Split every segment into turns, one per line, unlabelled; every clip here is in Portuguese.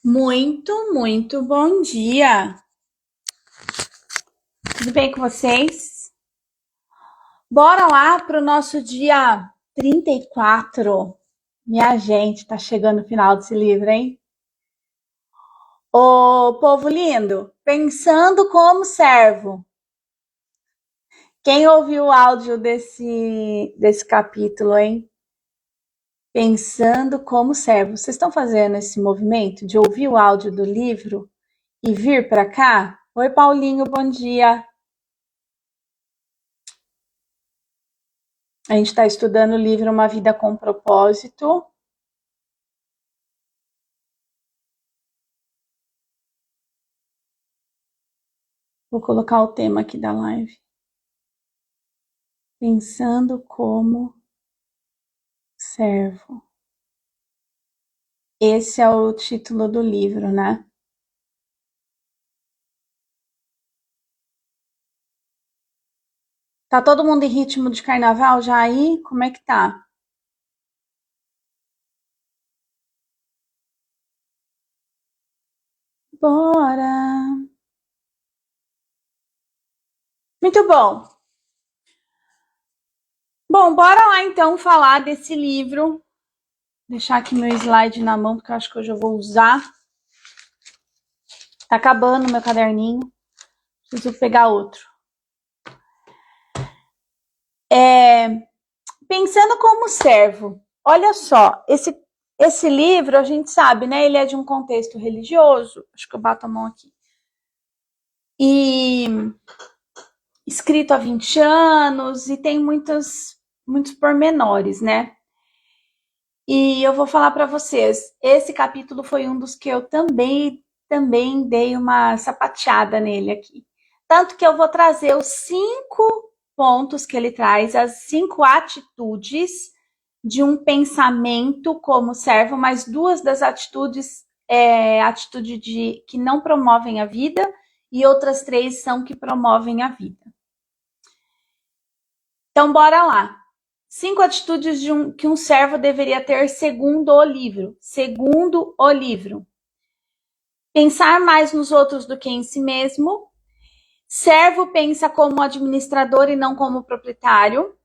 Muito bom dia. Tudo bem com vocês? Bora lá para o nosso dia 34. Minha gente, tá chegando o final desse livro, hein? Ô, povo lindo, pensando como servo. Quem ouviu o áudio desse capítulo, hein? Pensando como servo. Vocês estão fazendo esse movimento de ouvir o áudio do livro e vir para cá? Oi, Paulinho, bom dia. A gente está estudando o livro Uma Vida com Propósito. Vou colocar o tema aqui da live. Pensando como servo. Esse é o título do livro, né? Tá todo mundo em ritmo de carnaval já aí? Como é que tá? Bora! Muito bom! Bom, bora lá então falar desse livro. Vou deixar aqui meu slide na mão, porque eu acho que hoje eu vou usar. Tá acabando meu caderninho. Preciso pegar outro. Pensando como servo. Olha só, esse livro, a gente sabe, né? Ele é de um contexto religioso. Acho que eu bato a mão aqui. E escrito há 20 anos e tem muitos pormenores, né? E eu vou falar para vocês, esse capítulo foi um dos que eu também dei uma sapateada nele aqui. Tanto que eu vou trazer os 5 pontos que ele traz, as 5 atitudes de um pensamento como servo, mas 2 das atitudes atitude que não promovem a vida e outras 3 são que promovem a vida. Então, bora lá. 5 atitudes que um servo deveria ter segundo o livro. Segundo o livro. Pensar mais nos outros do que em si mesmo. Servo pensa como administrador e não como proprietário.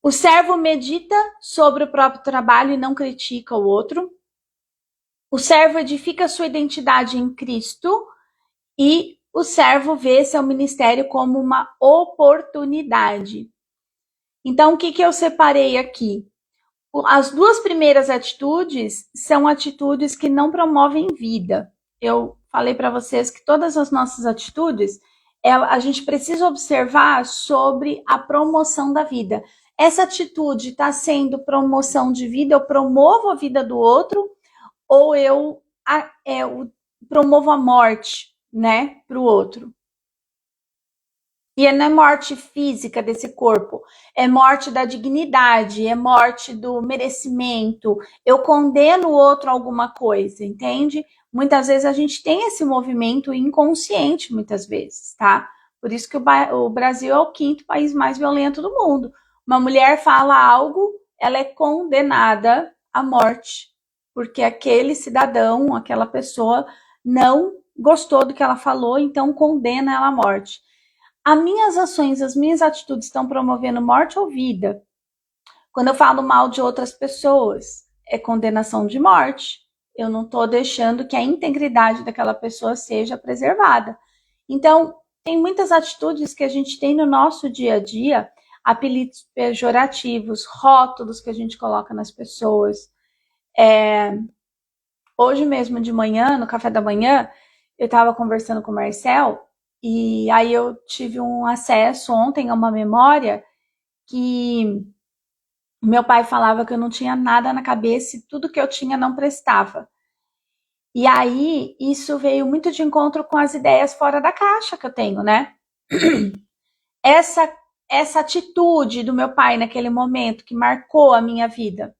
O servo medita sobre o próprio trabalho e não critica o outro. O servo edifica sua identidade em Cristo. E o servo vê seu ministério como uma oportunidade. Então, o que eu separei aqui? As 2 primeiras atitudes são atitudes que não promovem vida. Eu falei para vocês que todas as nossas atitudes, a gente precisa observar sobre a promoção da vida. Essa atitude está sendo promoção de vida, eu promovo a vida do outro, ou eu promovo a morte, né, para o outro. E não é morte física desse corpo, é morte da dignidade, é morte do merecimento. Eu condeno o outro a alguma coisa, entende? Muitas vezes a gente tem esse movimento inconsciente, muitas vezes, tá? Por isso que o Brasil é o 5º país mais violento do mundo. Uma mulher fala algo, ela é condenada à morte, porque aquele cidadão, aquela pessoa não gostou do que ela falou, então condena ela à morte. As minhas ações, as minhas atitudes estão promovendo morte ou vida? Quando eu falo mal de outras pessoas, é condenação de morte. Eu não estou deixando que a integridade daquela pessoa seja preservada. Então, tem muitas atitudes que a gente tem no nosso dia a dia, apelidos pejorativos, rótulos que a gente coloca nas pessoas. Hoje mesmo de manhã, no café da manhã, eu estava conversando com o Marcel, e aí eu tive um acesso ontem a uma memória que meu pai falava que eu não tinha nada na cabeça e tudo que eu tinha não prestava. E aí isso veio muito de encontro com as ideias fora da caixa que eu tenho, né? Essa atitude do meu pai naquele momento que marcou a minha vida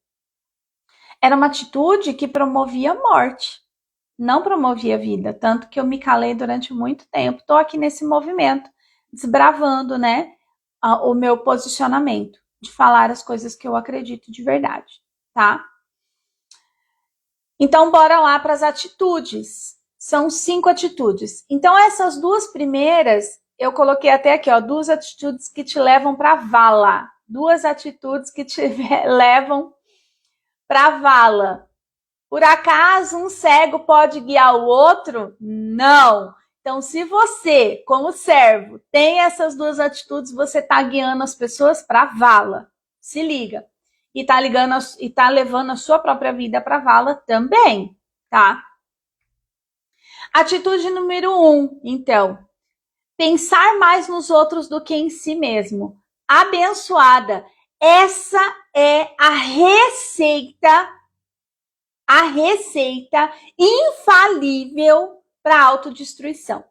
era uma atitude que promovia a morte, não promovia a vida, tanto que eu me calei durante muito tempo. Estou aqui nesse movimento, desbravando, né, o meu posicionamento, de falar as coisas que eu acredito de verdade, tá? Então, bora lá para as atitudes. São 5 atitudes. Então, essas duas primeiras, eu coloquei até aqui, ó, 2 atitudes que te levam para a vala. 2 atitudes que te levam para a vala. Por acaso um cego pode guiar o outro? Não. Então, se você, como servo, tem essas 2 atitudes, você está guiando as pessoas para a vala. Se liga. E está levando a sua própria vida para a vala também, tá? Atitude número 1, então. Pensar mais nos outros do que em si mesmo. Abençoada. Essa é a receita infalível para a autodestruição.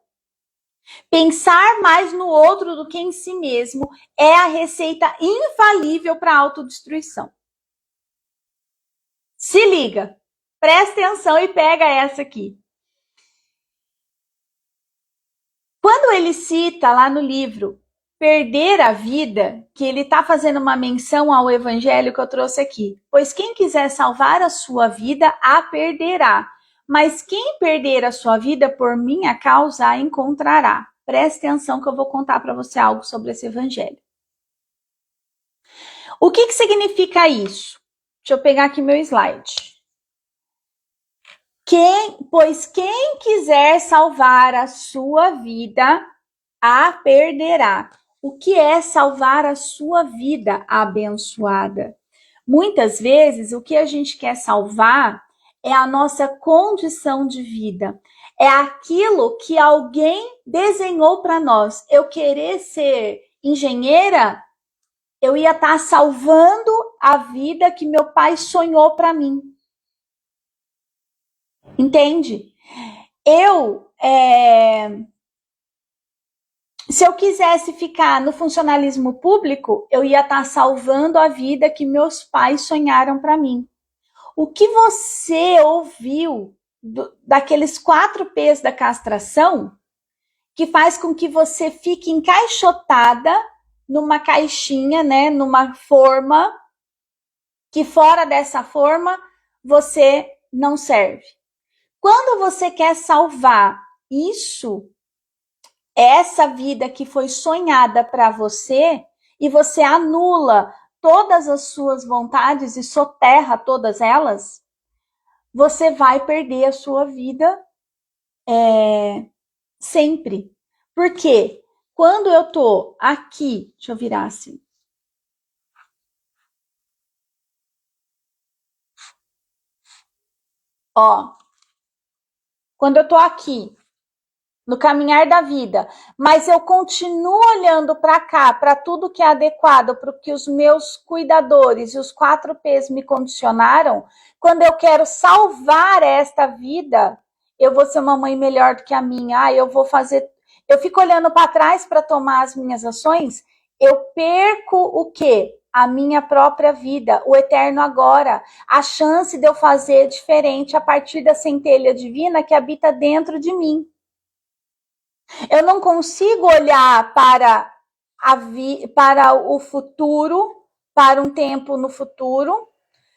Pensar mais no outro do que em si mesmo é a receita infalível para a autodestruição. Se liga, presta atenção e pega essa aqui. Quando ele cita lá no livro perder a vida, que ele está fazendo uma menção ao evangelho que eu trouxe aqui. Pois quem quiser salvar a sua vida, a perderá. Mas quem perder a sua vida por minha causa, a encontrará. Preste atenção que eu vou contar para você algo sobre esse evangelho. O que significa isso? Deixa eu pegar aqui meu slide. Pois quem quiser salvar a sua vida, a perderá. O que é salvar a sua vida, abençoada? Muitas vezes, o que a gente quer salvar é a nossa condição de vida. É aquilo que alguém desenhou para nós. Eu querer ser engenheira, eu ia estar salvando a vida que meu pai sonhou para mim. Entende? Se eu quisesse ficar no funcionalismo público, eu ia estar salvando a vida que meus pais sonharam para mim. O que você ouviu daqueles 4 P's da castração que faz com que você fique encaixotada numa caixinha, né, numa forma que fora dessa forma você não serve. Quando você quer salvar isso, essa vida que foi sonhada para você, e você anula todas as suas vontades e soterra todas elas, você vai perder a sua vida sempre. Por quê? Quando eu tô aqui, deixa eu virar assim. Ó, quando eu tô aqui, no caminhar da vida, mas eu continuo olhando para cá, para tudo que é adequado, para o que os meus cuidadores e os 4 P's me condicionaram, quando eu quero salvar esta vida, eu vou ser uma mãe melhor do que a minha, eu vou fazer... Eu fico olhando para trás para tomar as minhas ações, eu perco o quê? A minha própria vida, o eterno agora, a chance de eu fazer diferente a partir da centelha divina que habita dentro de mim. Eu não consigo olhar para o futuro, para um tempo no futuro,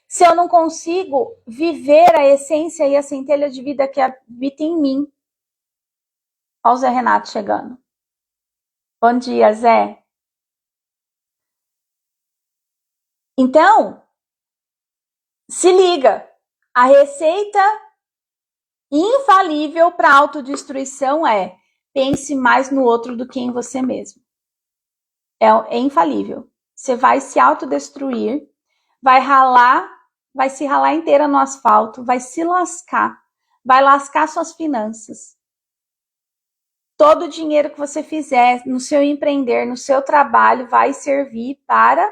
se eu não consigo viver a essência e a centelha de vida que habita em mim. Olha o Zé Renato chegando. Bom dia, Zé. Então, se liga. A receita infalível para a autodestruição é: pense mais no outro do que em você mesmo. É infalível. Você vai se autodestruir, vai se ralar inteira no asfalto, vai se lascar, vai lascar suas finanças. Todo o dinheiro que você fizer no seu empreender, no seu trabalho, vai servir para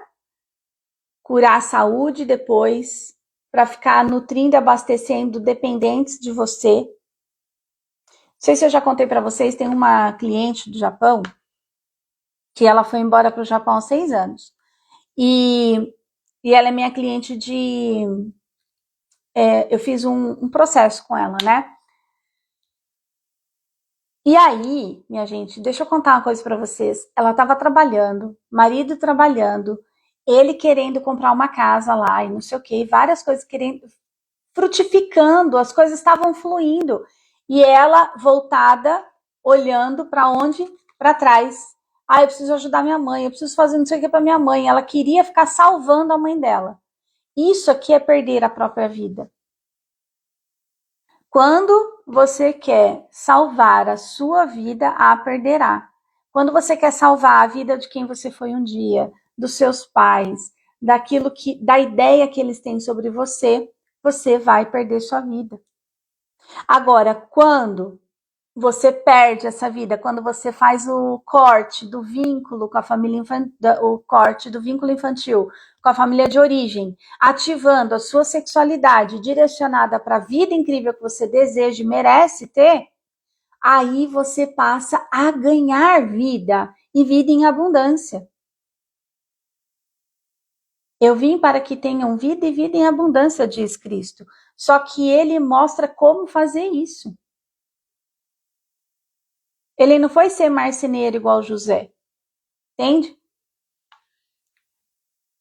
curar a saúde depois, para ficar nutrindo, abastecendo dependentes de você. Não sei se eu já contei para vocês, tem uma cliente do Japão que ela foi embora para o Japão há 6 anos. E ela é minha cliente de... eu fiz um processo com ela, né? E aí, minha gente, deixa eu contar uma coisa para vocês. Ela estava trabalhando, marido trabalhando, ele querendo comprar uma casa lá e não sei o que, várias coisas querendo, frutificando, as coisas estavam fluindo. E ela voltada, olhando para onde? Para trás. Ah, eu preciso ajudar minha mãe, eu preciso fazer não sei o que para minha mãe. Ela queria ficar salvando a mãe dela. Isso aqui é perder a própria vida. Quando você quer salvar a sua vida, a perderá. Quando você quer salvar a vida de quem você foi um dia, dos seus pais, da ideia que eles têm sobre você, você vai perder sua vida. Agora, quando você perde essa vida, quando você faz o corte do vínculo com a família infantil, o corte do vínculo infantil com a família de origem, ativando a sua sexualidade direcionada para a vida incrível que você deseja e merece ter, aí você passa a ganhar vida e vida em abundância. Eu vim para que tenham vida e vida em abundância, diz Cristo. Só que ele mostra como fazer isso. Ele não foi ser marceneiro igual José, entende?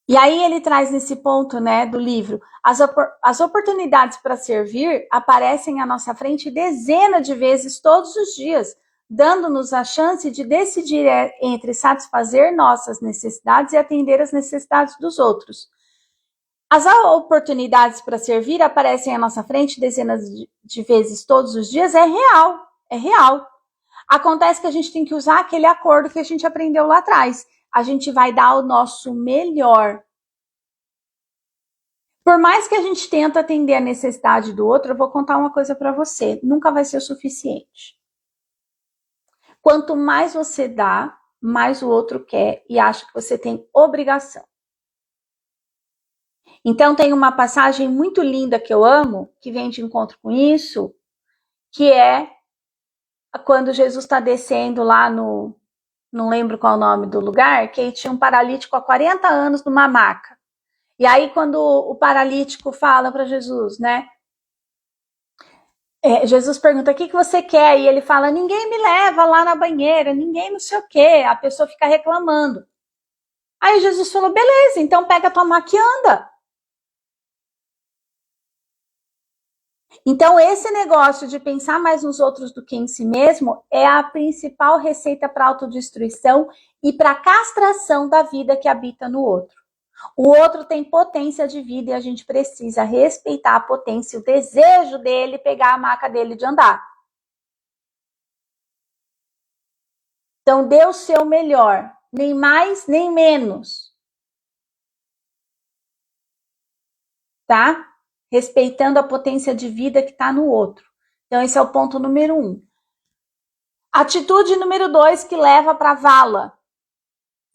E aí ele traz nesse ponto, né, do livro, as oportunidades para servir aparecem à nossa frente dezenas de vezes todos os dias, dando-nos a chance de decidir entre satisfazer nossas necessidades e atender as necessidades dos outros. As oportunidades para servir aparecem à nossa frente dezenas de vezes todos os dias, é real, é real. Acontece que a gente tem que usar aquele acordo que a gente aprendeu lá atrás. A gente vai dar o nosso melhor. Por mais que a gente tente atender a necessidade do outro, eu vou contar uma coisa para você, nunca vai ser o suficiente. Quanto mais você dá, mais o outro quer e acha que você tem obrigação. Então tem uma passagem muito linda que eu amo, que vem de encontro com isso, que é quando Jesus está descendo lá no, não lembro qual é o nome do lugar, que tinha um paralítico há 40 anos numa maca. E aí quando o paralítico fala para Jesus, né? Jesus pergunta, o que você quer? E ele fala, ninguém me leva lá na banheira, ninguém não sei o quê. A pessoa fica reclamando. Aí Jesus falou, beleza, então pega a tua maca e anda. Então esse negócio de pensar mais nos outros do que em si mesmo é a principal receita para autodestruição e para castração da vida que habita no outro. O outro tem potência de vida e a gente precisa respeitar a potência, o desejo dele pegar a maca dele de andar. Então dê o seu melhor, nem mais nem menos. Tá? Respeitando a potência de vida que está no outro. Então esse é o ponto número 1. Atitude número 2 que leva para a vala.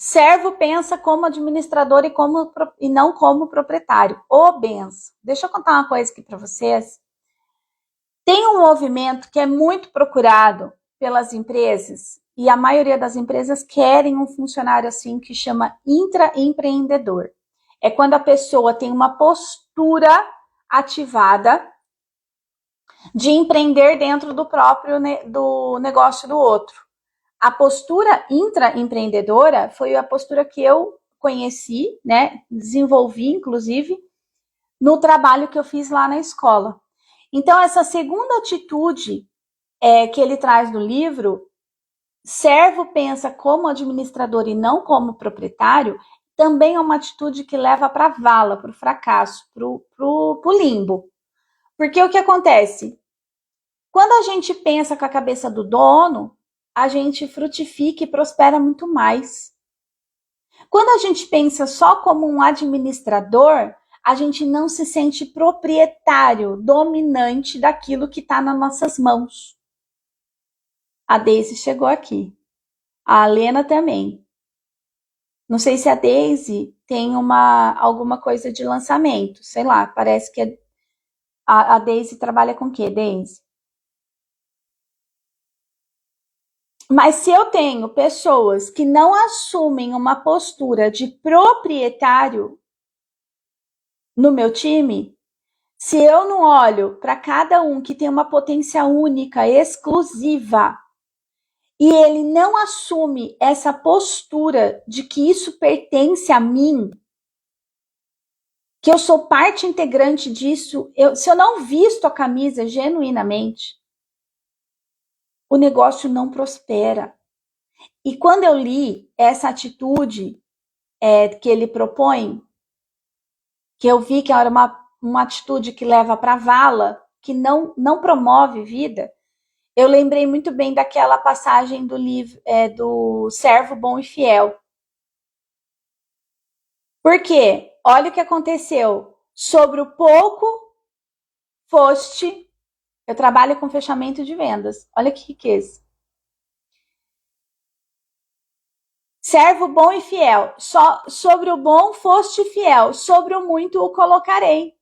Servo pensa como administrador e não como proprietário. Ô, benção. Deixa eu contar uma coisa aqui para vocês. Tem um movimento que é muito procurado pelas empresas, e a maioria das empresas querem um funcionário assim, que chama intraempreendedor. É quando a pessoa tem uma postura ativada de empreender dentro do próprio do negócio do outro. A postura intraempreendedora foi a postura que eu conheci, né, desenvolvi, inclusive, no trabalho que eu fiz lá na escola. Então, essa segunda atitude que ele traz no livro, servo pensa como administrador e não como proprietário, também é uma atitude que leva para a vala, para o fracasso, para o limbo. Porque o que acontece? Quando a gente pensa com a cabeça do dono, a gente frutifica e prospera muito mais. Quando a gente pensa só como um administrador, a gente não se sente proprietário, dominante daquilo que está nas nossas mãos. A Daisy chegou aqui. A Alena também. Não sei se a Daisy tem alguma coisa de lançamento. Sei lá, parece que a Daisy trabalha com o quê, Daisy? Mas se eu tenho pessoas que não assumem uma postura de proprietário no meu time, se eu não olho para cada um que tem uma potência única, exclusiva, e ele não assume essa postura de que isso pertence a mim, que eu sou parte integrante disso, se eu não visto a camisa genuinamente, o negócio não prospera. E quando eu li essa atitude que ele propõe, que eu vi que era uma atitude que leva para a vala, que não promove vida, eu lembrei muito bem daquela passagem do livro do Servo Bom e Fiel. Por quê? Olha o que aconteceu. Sobre o pouco foste. Eu trabalho com fechamento de vendas. Olha que riqueza. Servo bom e fiel. Só sobre o bom foste fiel. Sobre o muito o colocarei.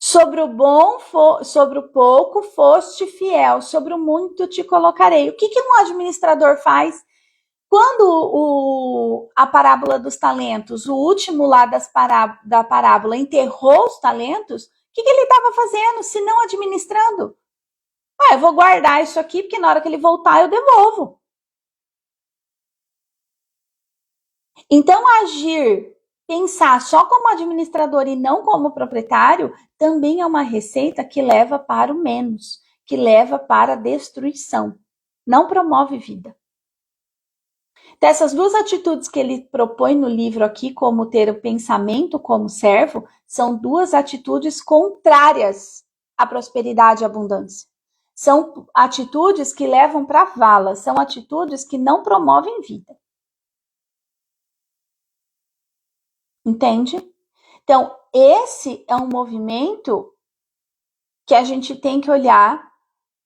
Sobre o bom, sobre o pouco foste fiel. Sobre o muito te colocarei. O que um administrador faz? Quando a parábola dos talentos, o último lá da parábola, enterrou os talentos, o que ele estava fazendo, se não administrando? Eu vou guardar isso aqui, porque na hora que ele voltar eu devolvo. Então, agir, pensar só como administrador e não como proprietário, também é uma receita que leva para o menos, que leva para a destruição. Não promove vida. Dessas duas atitudes que ele propõe no livro aqui, como ter o pensamento como servo, são duas atitudes contrárias à prosperidade e à abundância. São atitudes que levam para a vala, são atitudes que não promovem vida. Entende? Então, esse é um movimento que a gente tem que olhar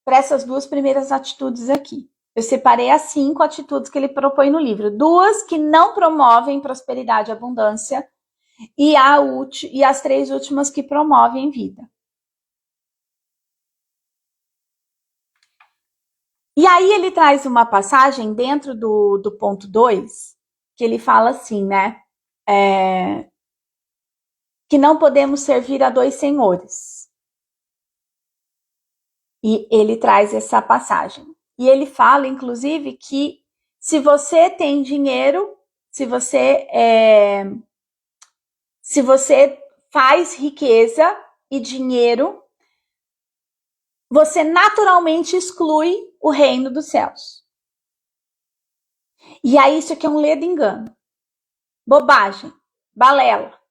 para essas duas primeiras atitudes aqui. Eu separei as 5 atitudes que ele propõe no livro. 2 que não promovem prosperidade e abundância e as 3 últimas que promovem vida. E aí ele traz uma passagem dentro do ponto 2, que ele fala assim, né? Que não podemos servir a 2 senhores. E ele traz essa passagem. E ele fala, inclusive, que se você tem dinheiro, se você faz riqueza e dinheiro, você naturalmente exclui o reino dos céus. E aí isso aqui é um ledo engano. Bobagem, balela.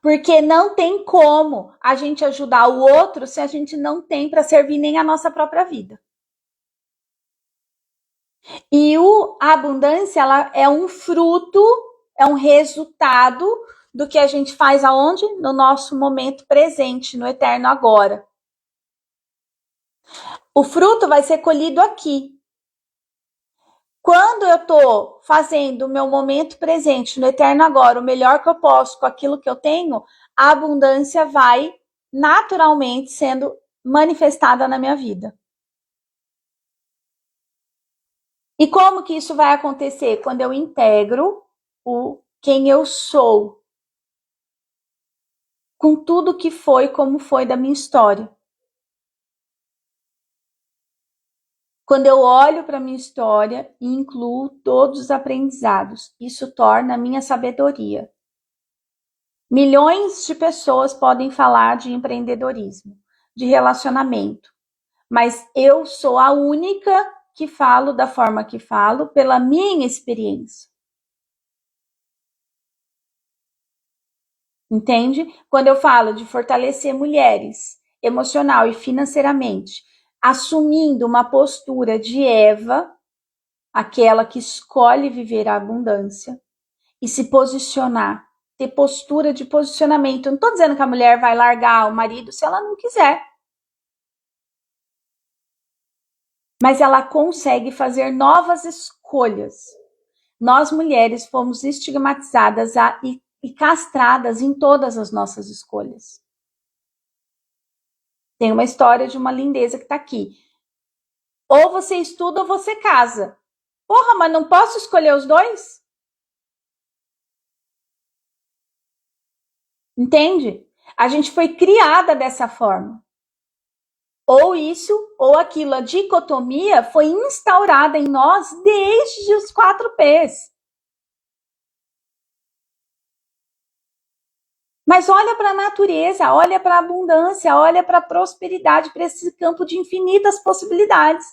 Porque não tem como a gente ajudar o outro se a gente não tem para servir nem a nossa própria vida. E a abundância, ela é um fruto, é um resultado do que a gente faz aonde? No nosso momento presente, no eterno agora. O fruto vai ser colhido aqui. Quando eu estou fazendo o meu momento presente, no eterno agora, o melhor que eu posso com aquilo que eu tenho, a abundância vai naturalmente sendo manifestada na minha vida. E como que isso vai acontecer? Quando eu integro quem eu sou com tudo que foi, como foi da minha história. Quando eu olho para a minha história e incluo todos os aprendizados, isso torna a minha sabedoria. Milhões de pessoas podem falar de empreendedorismo, de relacionamento, mas eu sou a única que falo da forma que falo pela minha experiência. Entende? Quando eu falo de fortalecer mulheres emocional e financeiramente, assumindo uma postura de Eva, aquela que escolhe viver a abundância e se posicionar, ter postura de posicionamento. Eu não estou dizendo que a mulher vai largar o marido se ela não quiser. Mas ela consegue fazer novas escolhas. Nós mulheres fomos estigmatizadas e castradas em todas as nossas escolhas. Tem uma história de uma lindeza que está aqui. Ou você estuda ou você casa. Porra, mas não posso escolher os dois? Entende? A gente foi criada dessa forma. Ou isso, ou aquilo. A dicotomia foi instaurada em nós desde os 4 P's. Mas olha para a natureza, olha para a abundância, olha para a prosperidade, para esse campo de infinitas possibilidades.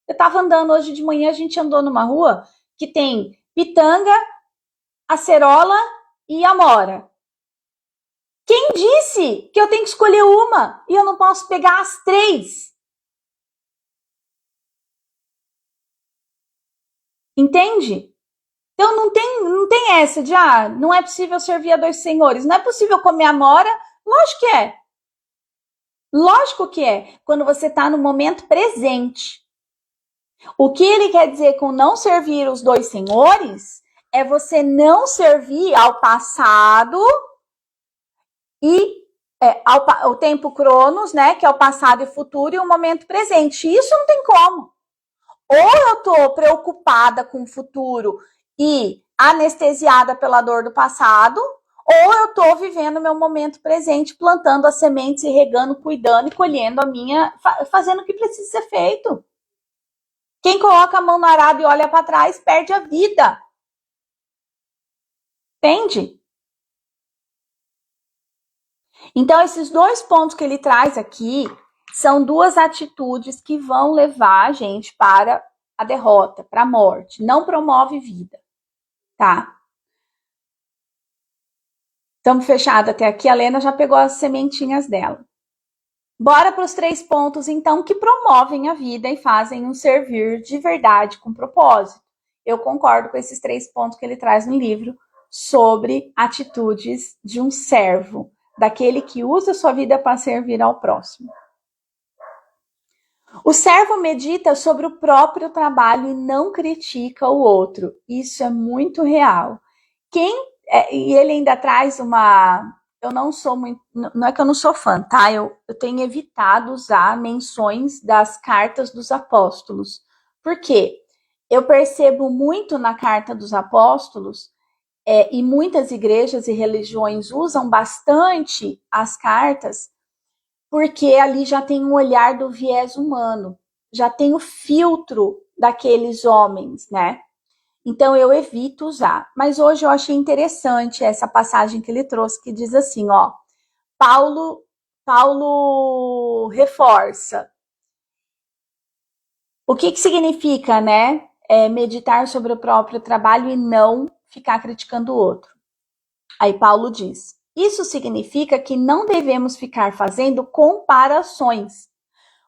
Eu estava andando hoje de manhã, a gente andou numa rua que tem pitanga, acerola e amora. Quem disse que eu tenho que escolher uma e eu não posso pegar as três? Entende? Então não tem essa de não é possível servir a dois senhores, não é possível comer amora. Lógico que é. Lógico que é. Quando você está no momento presente. O que ele quer dizer com não servir os dois senhores é você não servir ao passado e ao tempo cronos, né, que é o passado e futuro, e o momento presente. Isso não tem como. Ou eu estou preocupada com o futuro e anestesiada pela dor do passado, ou eu estou vivendo meu momento presente, plantando as sementes e regando, cuidando e colhendo fazendo o que precisa ser feito. Quem coloca a mão no arado e olha para trás perde a vida. Entende? Então, esses dois pontos que ele traz aqui são duas atitudes que vão levar a gente para a derrota, para a morte. Não promove vida, tá? Estamos fechados até aqui. A Lena já pegou as sementinhas dela. Bora para os 3 pontos, então, que promovem a vida e fazem um servir de verdade com propósito. Eu concordo com esses 3 pontos que ele traz no livro sobre atitudes de um servo, daquele que usa sua vida para servir ao próximo. O servo medita sobre o próprio trabalho e não critica o outro. Isso é muito real. E ele ainda traz uma... Eu não sou muito... Não é que eu não sou fã, tá? Eu tenho evitado usar menções das cartas dos apóstolos. Por quê? Eu percebo muito na carta dos apóstolos, e muitas igrejas e religiões usam bastante as cartas, porque ali já tem um olhar do viés humano, já tem o filtro daqueles homens, né? Então eu evito usar. Mas hoje eu achei interessante essa passagem que ele trouxe, que diz assim, ó, Paulo reforça. O que significa, né? Meditar sobre o próprio trabalho e não ficar criticando o outro. Aí Paulo diz: isso significa que não devemos ficar fazendo comparações,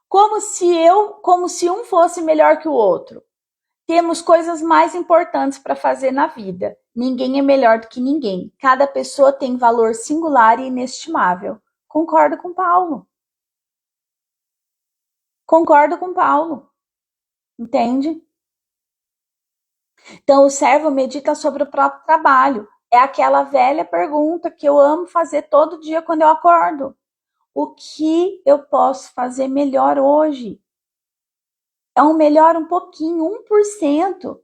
como se um fosse melhor que o outro. Temos coisas mais importantes para fazer na vida. Ninguém é melhor do que ninguém. Cada pessoa tem valor singular e inestimável. Concordo com Paulo. Concordo com Paulo. Entende? Então, o servo medita sobre o próprio trabalho. É aquela velha pergunta que eu amo fazer todo dia quando eu acordo. O que eu posso fazer melhor hoje? É um melhor um pouquinho, 1%. O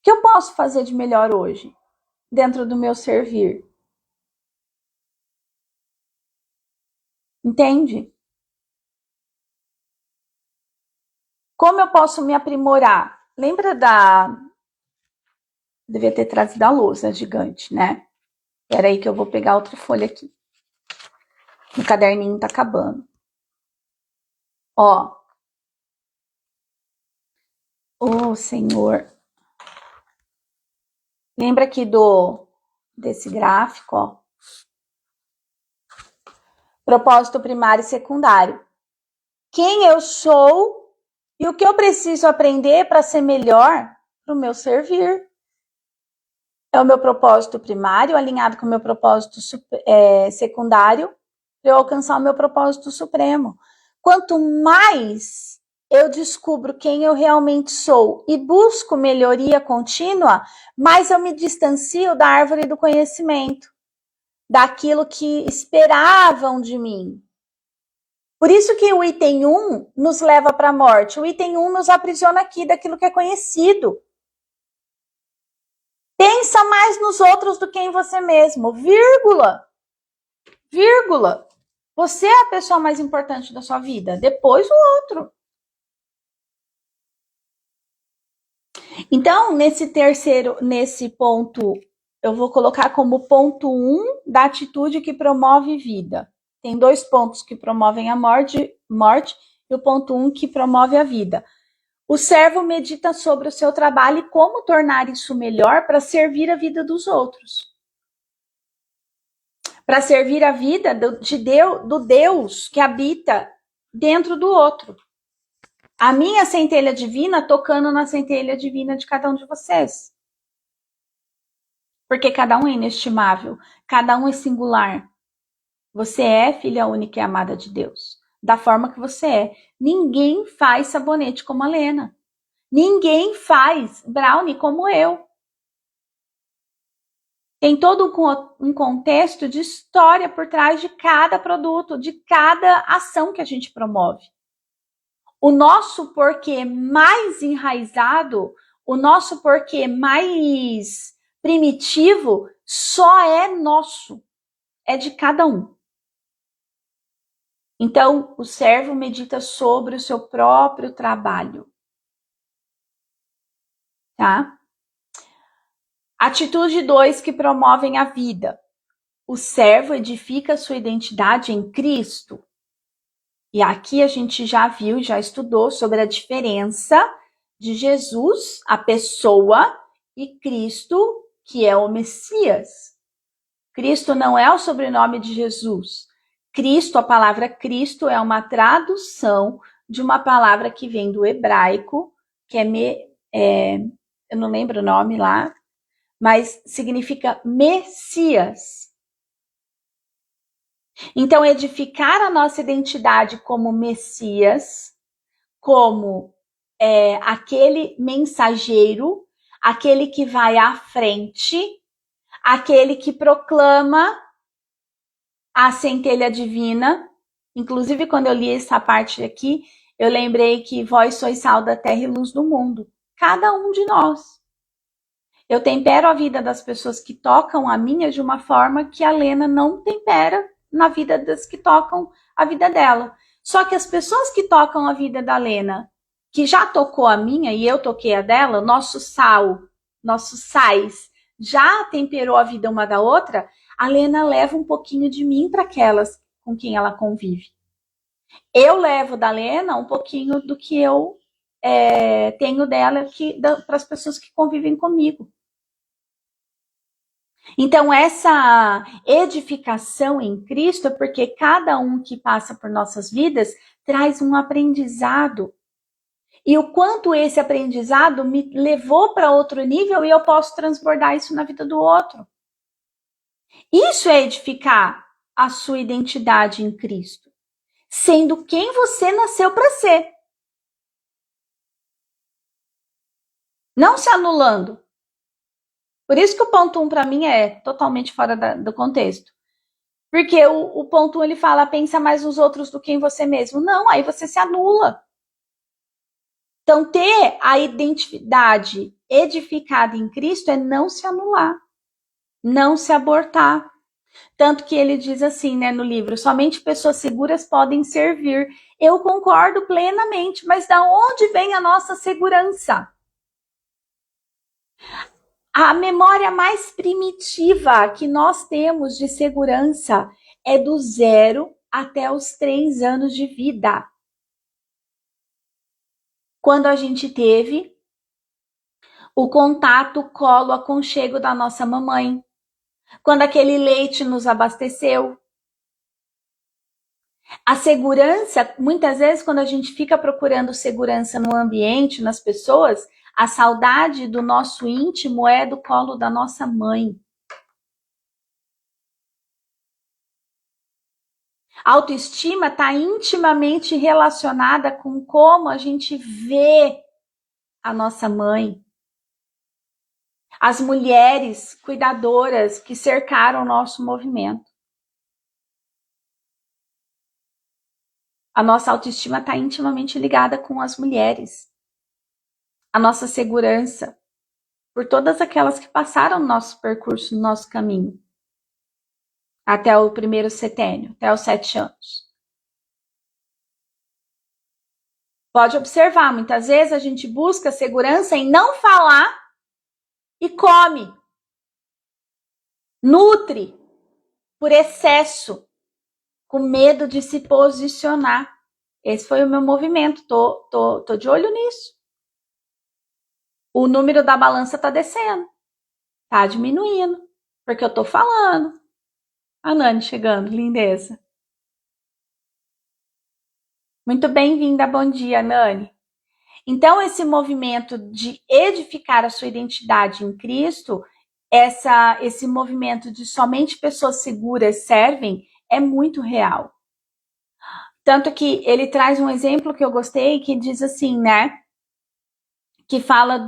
que eu posso fazer de melhor hoje, dentro do meu servir? Entende? Como eu posso me aprimorar? Lembra Devia ter trazido a lousa gigante, né? Espera aí que eu vou pegar outra folha aqui. O caderninho tá acabando. Ó. Ô, Senhor. Lembra aqui desse gráfico, ó. Propósito primário e secundário. Quem eu sou e o que eu preciso aprender para ser melhor para o meu servir. É o meu propósito primário, alinhado com o meu propósito secundário, para eu alcançar o meu propósito supremo. Quanto mais eu descubro quem eu realmente sou e busco melhoria contínua, mais eu me distancio da árvore do conhecimento, daquilo que esperavam de mim. Por isso que o item 1 nos leva para a morte. O item 1 nos aprisiona aqui daquilo que é conhecido. Pensa mais nos outros do que em você mesmo. Vírgula. Vírgula. Você é a pessoa mais importante da sua vida. Depois o outro. Então, nesse ponto eu vou colocar como ponto 1 da atitude que promove vida. Tem 2 pontos que promovem a morte e o ponto 1 que promove a vida. O servo medita sobre o seu trabalho e como tornar isso melhor para servir a vida dos outros. Para servir a vida do Deus que habita dentro do outro. A minha centelha divina tocando na centelha divina de cada um de vocês. Porque cada um é inestimável, cada um é singular. Você é filha única e amada de Deus, da forma que você é. Ninguém faz sabonete como a Lena. Ninguém faz brownie como eu. Tem todo um contexto de história por trás de cada produto, de cada ação que a gente promove. O nosso porquê mais enraizado, o nosso porquê mais primitivo, só é nosso. É de cada um. Então, o servo medita sobre o seu próprio trabalho. Tá? Atitude 2 que promovem a vida. O servo edifica sua identidade em Cristo. E aqui a gente já viu, já estudou sobre a diferença de Jesus, a pessoa, e Cristo, que é o Messias. Cristo não é o sobrenome de Jesus. Cristo, a palavra Cristo é uma tradução de uma palavra que vem do hebraico, que eu não lembro o nome lá, mas significa Messias. Então, edificar a nossa identidade como Messias, como aquele mensageiro, aquele que vai à frente, aquele que proclama a centelha divina. Inclusive, quando eu li essa parte aqui, eu lembrei que vós sois sal da terra e luz do mundo. Cada um de nós. Eu tempero a vida das pessoas que tocam a minha de uma forma que a Lena não tempera na vida das que tocam a vida dela. Só que as pessoas que tocam a vida da Lena, que já tocou a minha e eu toquei a dela, nosso sal, nossos sais, já temperou a vida uma da outra, a Lena leva um pouquinho de mim para aquelas com quem ela convive. Eu levo da Lena um pouquinho do que eu tenho dela para as pessoas que convivem comigo. Então, essa edificação em Cristo é porque cada um que passa por nossas vidas traz um aprendizado. E o quanto esse aprendizado me levou para outro nível e eu posso transbordar isso na vida do outro. Isso é edificar a sua identidade em Cristo, sendo quem você nasceu para ser. Não se anulando. Por isso que o ponto 1 para mim é totalmente fora do contexto. Porque o ponto 1 ele fala, pensa mais nos outros do que em você mesmo. Não, aí você se anula. Então, ter a identidade edificada em Cristo é não se anular, não se abortar. Tanto que ele diz assim, né, no livro, somente pessoas seguras podem servir. Eu concordo plenamente, mas da onde vem a nossa segurança? A memória mais primitiva que nós temos de segurança é do 0 até os 3 anos de vida. Quando a gente teve o contato, o colo, o aconchego da nossa mamãe. Quando aquele leite nos abasteceu. A segurança, muitas vezes, quando a gente fica procurando segurança no ambiente, nas pessoas, a saudade do nosso íntimo é do colo da nossa mãe. A autoestima está intimamente relacionada com como a gente vê a nossa mãe. As mulheres cuidadoras que cercaram o nosso movimento. A nossa autoestima está intimamente ligada com as mulheres. A nossa segurança por todas aquelas que passaram no nosso percurso, no nosso caminho. Até o primeiro setênio, até os 7 anos. Pode observar, muitas vezes a gente busca segurança em não falar e come. nutre por excesso, com medo de se posicionar. Esse foi o meu movimento, tô de olho nisso. O número da balança tá descendo, tá diminuindo, porque eu tô falando. A Nani chegando, lindeza. Muito bem-vinda, bom dia, Nani. Então, esse movimento de edificar a sua identidade em Cristo, esse movimento de somente pessoas seguras servem, é muito real. Tanto que ele traz um exemplo que eu gostei, que diz assim, né? Que fala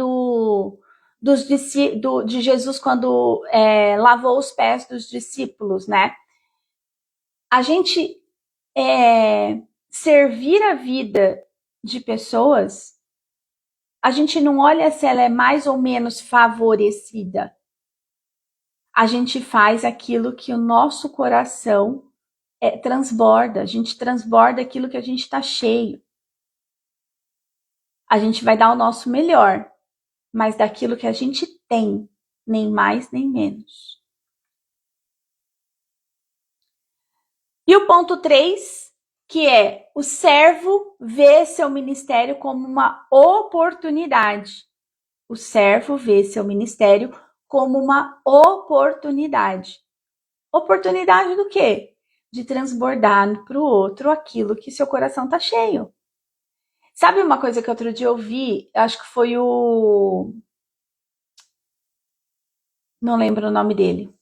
de Jesus quando lavou os pés dos discípulos, né? A gente servir a vida de pessoas, a gente não olha se ela é mais ou menos favorecida. A gente faz aquilo que o nosso coração transborda. A gente transborda aquilo que a gente está cheio. A gente vai dar o nosso melhor, mas daquilo que a gente tem, nem mais nem menos. E o ponto 3, que é o servo vê seu ministério como uma oportunidade. O servo vê seu ministério como uma oportunidade. Oportunidade do quê? De transbordar para o outro aquilo que seu coração está cheio. Sabe uma coisa que outro dia eu vi? Acho que foi o... Não lembro o nome dele.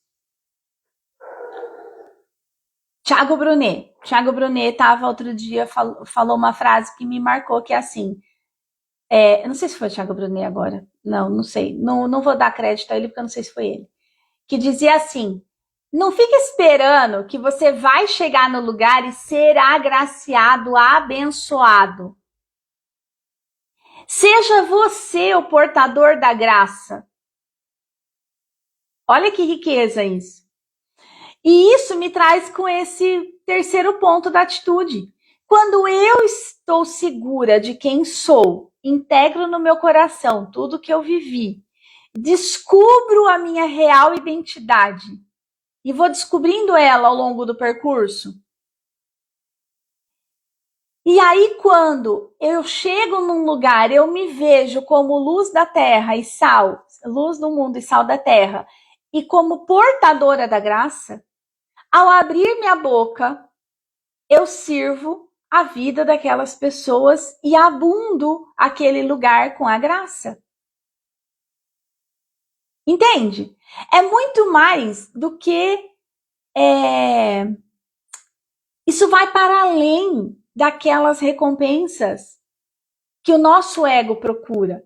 Thiago Brunet. Thiago Brunet estava outro dia, falou uma frase que me marcou, que é assim... eu não sei se foi o Thiago Brunet agora. Não sei. Não vou dar crédito a ele, porque eu não sei se foi ele. Que dizia assim... Não fique esperando que você vai chegar no lugar e ser agraciado, abençoado. Seja você o portador da graça. Olha que riqueza isso. E isso me traz com esse terceiro ponto da atitude. Quando eu estou segura de quem sou, integro no meu coração tudo que eu vivi, descubro a minha real identidade e vou descobrindo ela ao longo do percurso. E aí, quando eu chego num lugar, eu me vejo como luz da terra e sal, luz do mundo e sal da terra, e como portadora da graça, ao abrir minha boca, eu sirvo a vida daquelas pessoas e abundo aquele lugar com a graça. Entende? É muito mais do que... Isso vai para além daquelas recompensas que o nosso ego procura.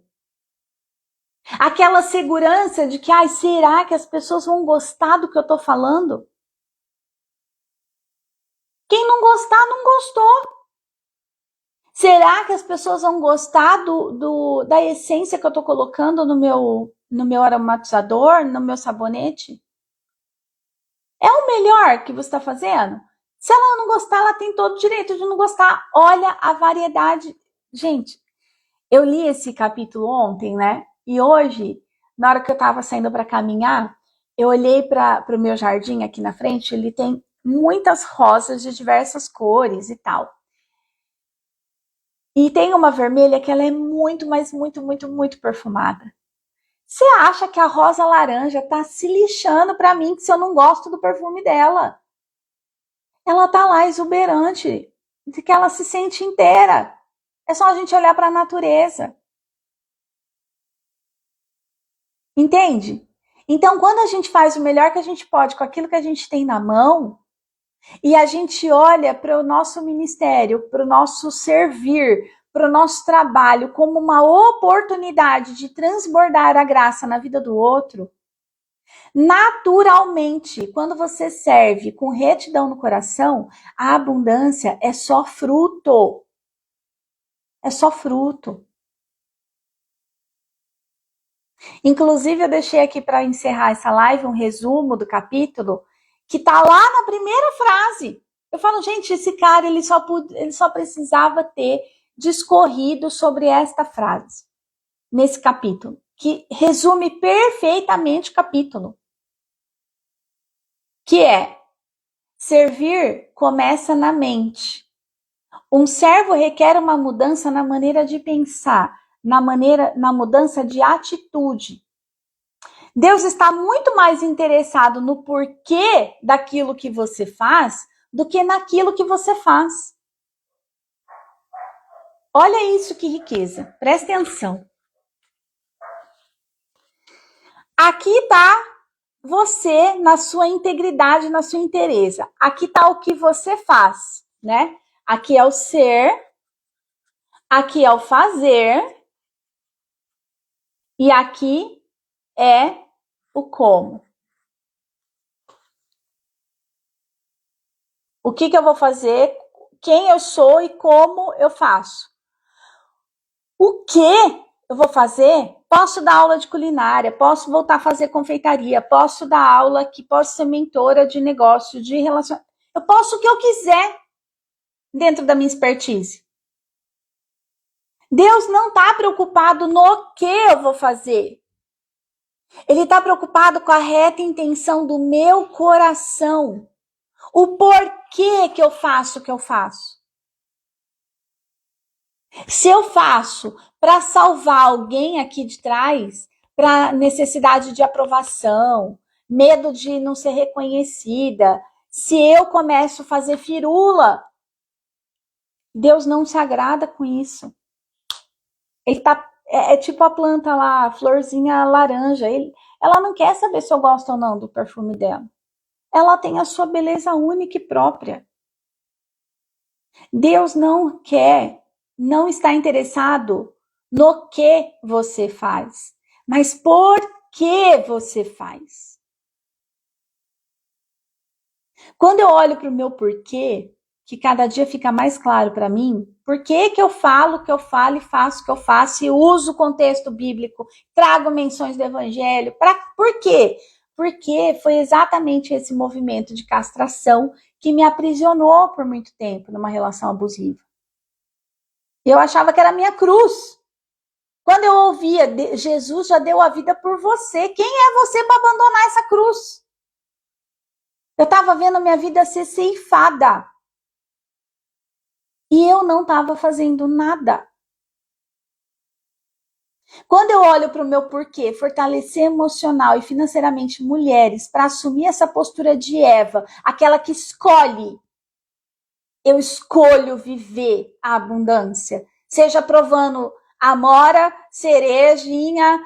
Aquela segurança de que, será que as pessoas vão gostar do que eu estou falando? Quem não gostar, não gostou. Será que as pessoas vão gostar da essência que eu estou colocando no meu aromatizador, no meu sabonete? É o melhor que você está fazendo? Se ela não gostar, ela tem todo o direito de não gostar. Olha a variedade. Gente, eu li esse capítulo ontem, né? E hoje, na hora que eu estava saindo para caminhar, eu olhei para o meu jardim aqui na frente, ele tem muitas rosas de diversas cores e tal. E tem uma vermelha que ela é muito, mas muito, muito, muito perfumada. Você acha que a rosa laranja tá se lixando para mim se eu não gosto do perfume dela? Ela tá lá exuberante, de que ela se sente inteira. É só a gente olhar para a natureza. Entende? Então, quando a gente faz o melhor que a gente pode com aquilo que a gente tem na mão, e a gente olha para o nosso ministério, para o nosso servir, para o nosso trabalho como uma oportunidade de transbordar a graça na vida do outro, naturalmente, quando você serve com retidão no coração, a abundância é só fruto. É só fruto. Inclusive, eu deixei aqui para encerrar essa live um resumo do capítulo que tá lá na primeira frase. Eu falo, gente, esse cara ele só precisava ter discorrido sobre esta frase nesse capítulo, que resume perfeitamente o capítulo. que é: servir começa na mente. Um servo requer uma mudança na maneira de pensar, na mudança de atitude. Deus está muito mais interessado no porquê daquilo que você faz do que naquilo que você faz. Olha isso, que riqueza. Presta atenção. Aqui está você na sua integridade, na sua inteireza. Aqui está o que você faz, né? Aqui é o ser, aqui é o fazer e aqui é o como. O que eu vou fazer, quem eu sou e como eu faço. O que eu vou fazer? Posso dar aula de culinária, posso voltar a fazer confeitaria, posso dar aula aqui, posso ser mentora de negócio, de relacionamento. Eu posso o que eu quiser dentro da minha expertise. Deus não está preocupado no que eu vou fazer. Ele está preocupado com a reta intenção do meu coração. O porquê que eu faço o que eu faço. Se eu faço para salvar alguém aqui de trás, para necessidade de aprovação, medo de não ser reconhecida, se eu começo a fazer firula, Deus não se agrada com isso. Ele tá, é tipo a planta lá, a florzinha laranja. Ela não quer saber se eu gosto ou não do perfume dela. Ela tem a sua beleza única e própria. Deus não quer, não está interessado no que você faz, mas por que você faz. Quando eu olho para o meu porquê, que cada dia fica mais claro para mim, por que eu falo o que eu falo e faço o que eu faço e uso o contexto bíblico, trago menções do evangelho, por quê? Porque foi exatamente esse movimento de castração que me aprisionou por muito tempo numa relação abusiva. Eu achava que era a minha cruz. Quando eu ouvia, Jesus já deu a vida por você, quem é você para abandonar essa cruz? Eu estava vendo a minha vida ser ceifada. E eu não estava fazendo nada. Quando eu olho para o meu porquê, fortalecer emocional e financeiramente mulheres para assumir essa postura de Eva, aquela que escolhe, eu escolho viver a abundância, seja provando amora, cerejinha,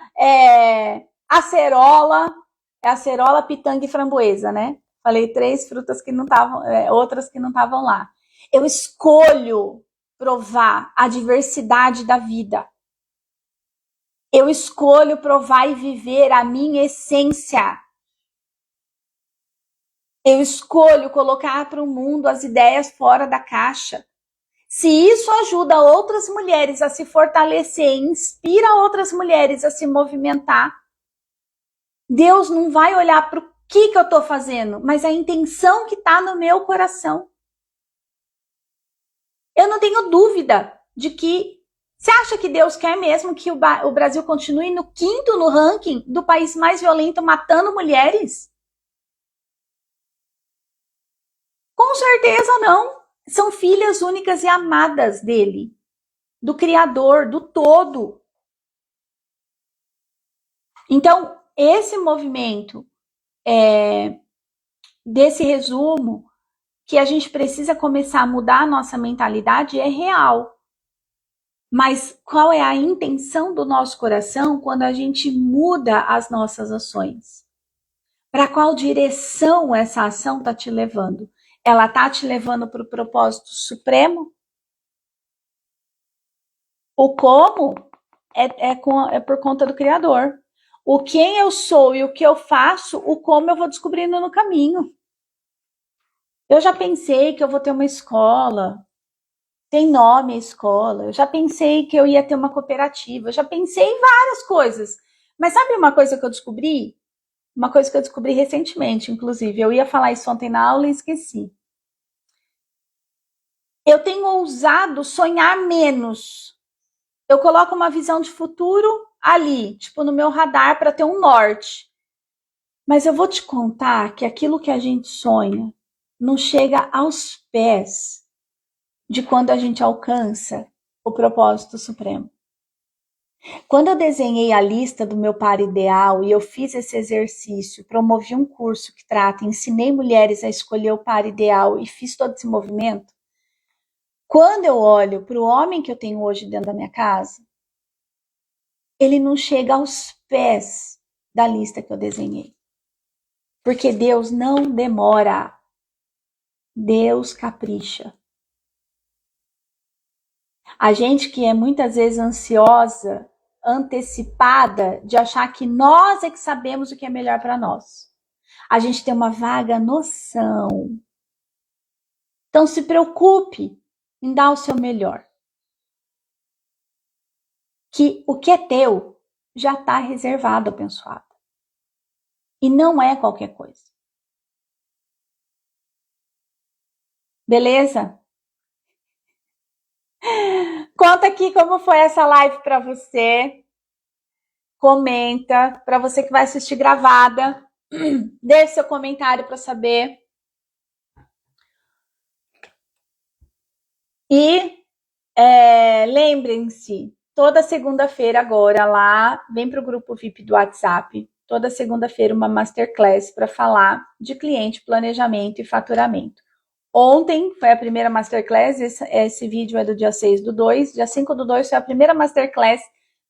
acerola, acerola, pitanga e framboesa, né? Falei 3 frutas que não estavam, outras que não estavam lá. Eu escolho provar a diversidade da vida. Eu escolho provar e viver a minha essência. Eu escolho colocar para o mundo as ideias fora da caixa. Se isso ajuda outras mulheres a se fortalecer, inspira outras mulheres a se movimentar, Deus não vai olhar para o que eu estou fazendo, mas a intenção que está no meu coração. Eu não tenho dúvida de que você acha que Deus quer mesmo que o Brasil continue no 5º no ranking do país mais violento, matando mulheres? Com certeza não. São filhas únicas e amadas dele, do Criador, do todo. Então, esse movimento, desse resumo, que a gente precisa começar a mudar a nossa mentalidade, é real. Mas qual é a intenção do nosso coração quando a gente muda as nossas ações? Para qual direção essa ação está te levando? Ela está te levando para o propósito supremo? O como é por conta do Criador. O quem eu sou e o que eu faço, o como eu vou descobrindo no caminho. Eu já pensei que eu vou ter uma escola, tem nome a escola, eu já pensei que eu ia ter uma cooperativa, eu já pensei em várias coisas. Mas sabe uma coisa que eu descobri? Uma coisa que eu descobri recentemente, inclusive, eu ia falar isso ontem na aula e esqueci. Eu tenho ousado sonhar menos. Eu coloco uma visão de futuro ali, tipo no meu radar, para ter um norte. Mas eu vou te contar que aquilo que a gente sonha não chega aos pés de quando a gente alcança o propósito supremo. Quando eu desenhei a lista do meu par ideal e eu fiz esse exercício, promovi um curso que trata, ensinei mulheres a escolher o par ideal e fiz todo esse movimento, quando eu olho para o homem que eu tenho hoje dentro da minha casa, ele não chega aos pés da lista que eu desenhei. Porque Deus não demora. Deus capricha. A gente que é muitas vezes ansiosa, antecipada, de achar que nós é que sabemos o que é melhor para nós. A gente tem uma vaga noção. Então se preocupe em dar o seu melhor. Que o que é teu já está reservado, abençoado. E não é qualquer coisa. Beleza? Conta aqui como foi essa live para você. Comenta. Para você que vai assistir gravada, deixe seu comentário para saber. E lembrem-se, toda segunda-feira agora lá, vem para o grupo VIP do WhatsApp. Toda segunda-feira uma masterclass para falar de cliente, planejamento e faturamento. Ontem foi a primeira masterclass, esse vídeo é do dia 6/2, dia 5/2 foi a primeira masterclass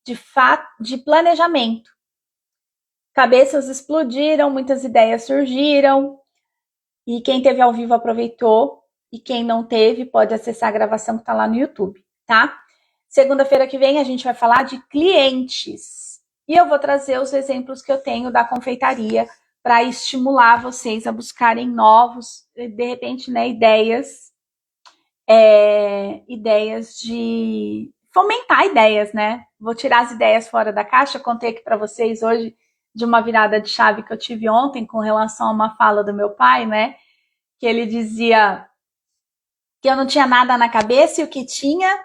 de planejamento. Cabeças explodiram, muitas ideias surgiram, e quem teve ao vivo aproveitou, e quem não teve pode acessar a gravação que está lá no YouTube, tá? Segunda-feira que vem a gente vai falar de clientes, e eu vou trazer os exemplos que eu tenho da confeitaria para estimular vocês a buscarem novos, de repente, né, ideias de fomentar ideias, né? Vou tirar as ideias fora da caixa. Contei aqui para vocês hoje de uma virada de chave que eu tive ontem com relação a uma fala do meu pai, né? Que ele dizia que eu não tinha nada na cabeça e o que tinha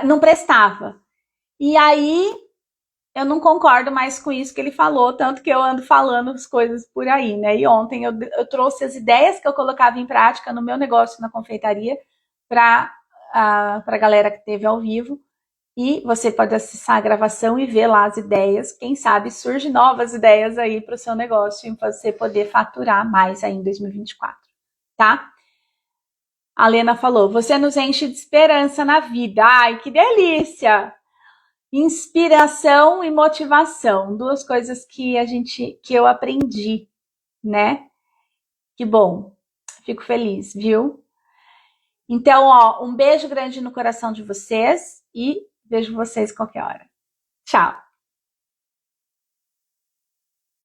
não prestava. E aí eu não concordo mais com isso que ele falou, tanto que eu ando falando as coisas por aí, né? E ontem eu trouxe as ideias que eu colocava em prática no meu negócio na confeitaria para a galera que teve ao vivo. E você pode acessar a gravação e ver lá as ideias. Quem sabe surgem novas ideias aí para o seu negócio e você poder faturar mais aí em 2024, tá? A Lena falou, você nos enche de esperança na vida. Ai, que delícia! Inspiração e motivação, duas coisas que eu aprendi, né? Que bom, fico feliz, viu? Então, ó, um beijo grande no coração de vocês e vejo vocês qualquer hora. Tchau!